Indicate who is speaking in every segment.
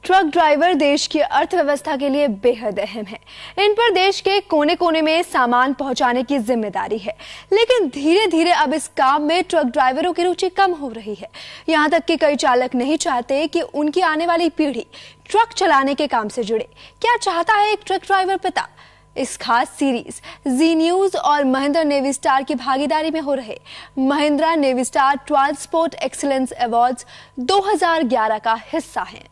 Speaker 1: Truck driver देश की अर्थव्यवस्था के लिए बेहद अहम है। इन पर देश के कोने कोने में सामान पहुंचाने की जिम्मेदारी है, लेकिन धीरे धीरे अब इस काम में ट्रक ड्राइवरों की रुचि कम हो रही है। यहाँ तक कि कई चालक नहीं चाहते कि उनकी आने वाली पीढ़ी ट्रक चलाने के काम से जुड़े। क्या चाहता है एक ट्रक ड्राइवर पिता? इस खास सीरीज जी न्यूज और महिंद्रा नेवी स्टार की भागीदारी में हो रहे Mahindra navy star transport excellence awards 2011 का हिस्सा हैं।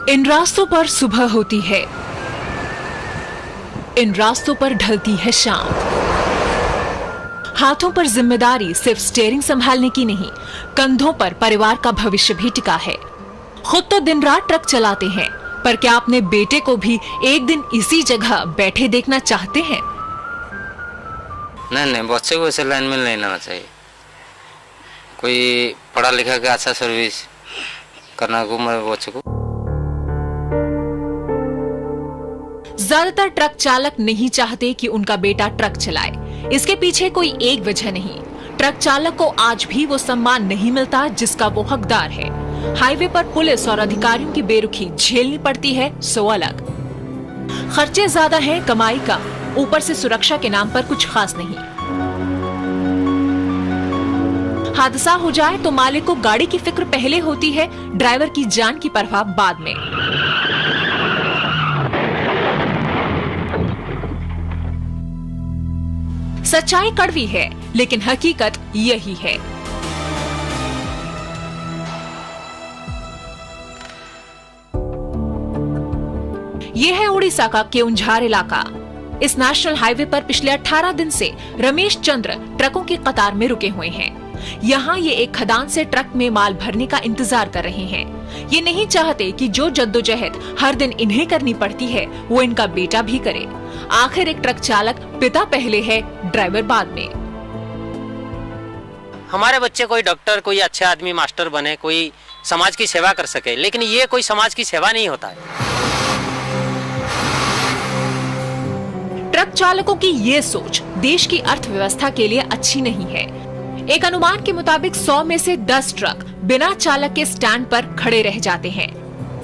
Speaker 2: इन रास्तों पर सुबह होती है, इन रास्तों पर ढलती है शाम। हाथों पर जिम्मेदारी सिर्फ स्टीयरिंग संभालने की नहीं, कंधों पर परिवार का भविष्य भी टिका है। खुद तो दिन रात ट्रक चलाते हैं, पर क्या अपने बेटे को भी एक दिन इसी जगह बैठे देखना चाहते हैं?
Speaker 3: नहीं, बच्चे को ऐसे लाइन में नहीं लेना चाहिए। कोई पढ़ा लिखा के अच्छा सर्विस करना को मेरे बच्चे को।
Speaker 2: ज्यादातर ट्रक चालक नहीं चाहते कि उनका बेटा ट्रक चलाए। इसके पीछे कोई एक वजह नहीं। ट्रक चालक को आज भी वो सम्मान नहीं मिलता जिसका वो हकदार है। हाईवे पर पुलिस और अधिकारियों की बेरुखी झेलनी पड़ती है सो अलग। खर्चे ज्यादा हैं, कमाई कम, ऊपर से सुरक्षा के नाम पर कुछ खास नहीं। हादसा हो जाए तो मालिक को गाड़ी की फिक्र पहले होती है, ड्राइवर की जान की परवाह बाद में। सच्चाई कड़वी है, लेकिन हकीकत यही है। यह है उड़ीसा का केउंझार इलाका। इस नेशनल हाईवे पर पिछले 18 दिन से रमेश चंद्र ट्रकों की कतार में रुके हुए हैं। यहाँ ये एक खदान से ट्रक में माल भरने का इंतजार कर रहे हैं। ये नहीं चाहते कि जो जद्दोजहद हर दिन इन्हें करनी पड़ती है वो इनका बेटा भी करे। आखिर एक ट्रक चालक पिता पहले है, ड्राइवर बाद में।
Speaker 4: हमारे बच्चे कोई डॉक्टर, कोई अच्छे आदमी, मास्टर बने, कोई समाज की सेवा कर सके, लेकिन ये कोई समाज की सेवा नहीं होता है।
Speaker 2: ट्रक चालकों की ये सोच देश की अर्थव्यवस्था के लिए अच्छी नहीं है। एक अनुमान के मुताबिक 100 में से 10 ट्रक बिना चालक के स्टैंड पर खड़े रह जाते हैं।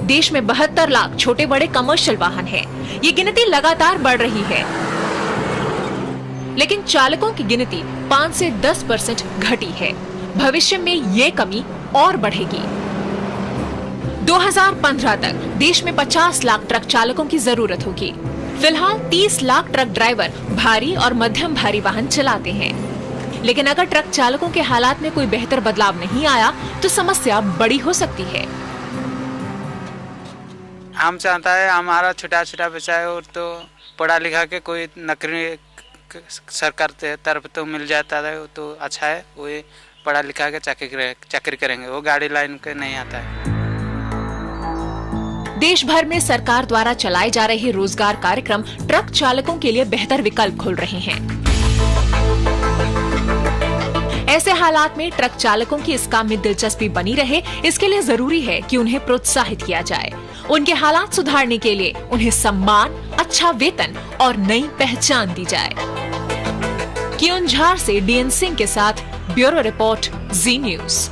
Speaker 2: देश में 72 लाख छोटे बड़े कमर्शियल वाहन हैं। ये गिनती लगातार बढ़ रही है, लेकिन चालकों की गिनती 5 से 10% घटी है। भविष्य में ये कमी और बढ़ेगी। 2015 तक देश में 50 लाख ट्रक चालकों की जरूरत होगी। फिलहाल 30 लाख ट्रक ड्राइवर भारी और मध्यम भारी वाहन चलाते हैं, लेकिन अगर ट्रक चालकों के हालात में कोई बेहतर बदलाव नहीं आया तो समस्या बड़ी हो सकती है।
Speaker 5: हम चाहता है हमारा छोटा छोटा बच्चा है और तो पढ़ा लिखा के कोई नौकरी सरकार तरफ तो मिल जाता है तो अच्छा है। वो पढ़ा लिखा के चाकरी करेंगे, वो गाड़ी लाइन के नहीं आता है।
Speaker 2: देश भर में सरकार द्वारा चलाए जा रहे रोजगार कार्यक्रम ट्रक चालकों के लिए बेहतर विकल्प खोल रहे हैं। ऐसे हालात में ट्रक चालकों की इस काम में दिलचस्पी बनी रहे, इसके लिए जरूरी है कि उन्हें प्रोत्साहित किया जाए। उनके हालात सुधारने के लिए उन्हें सम्मान, अच्छा वेतन और नई पहचान दी जाए। केउंझार से डीएन सिंह के साथ ब्यूरो रिपोर्ट, जी न्यूज।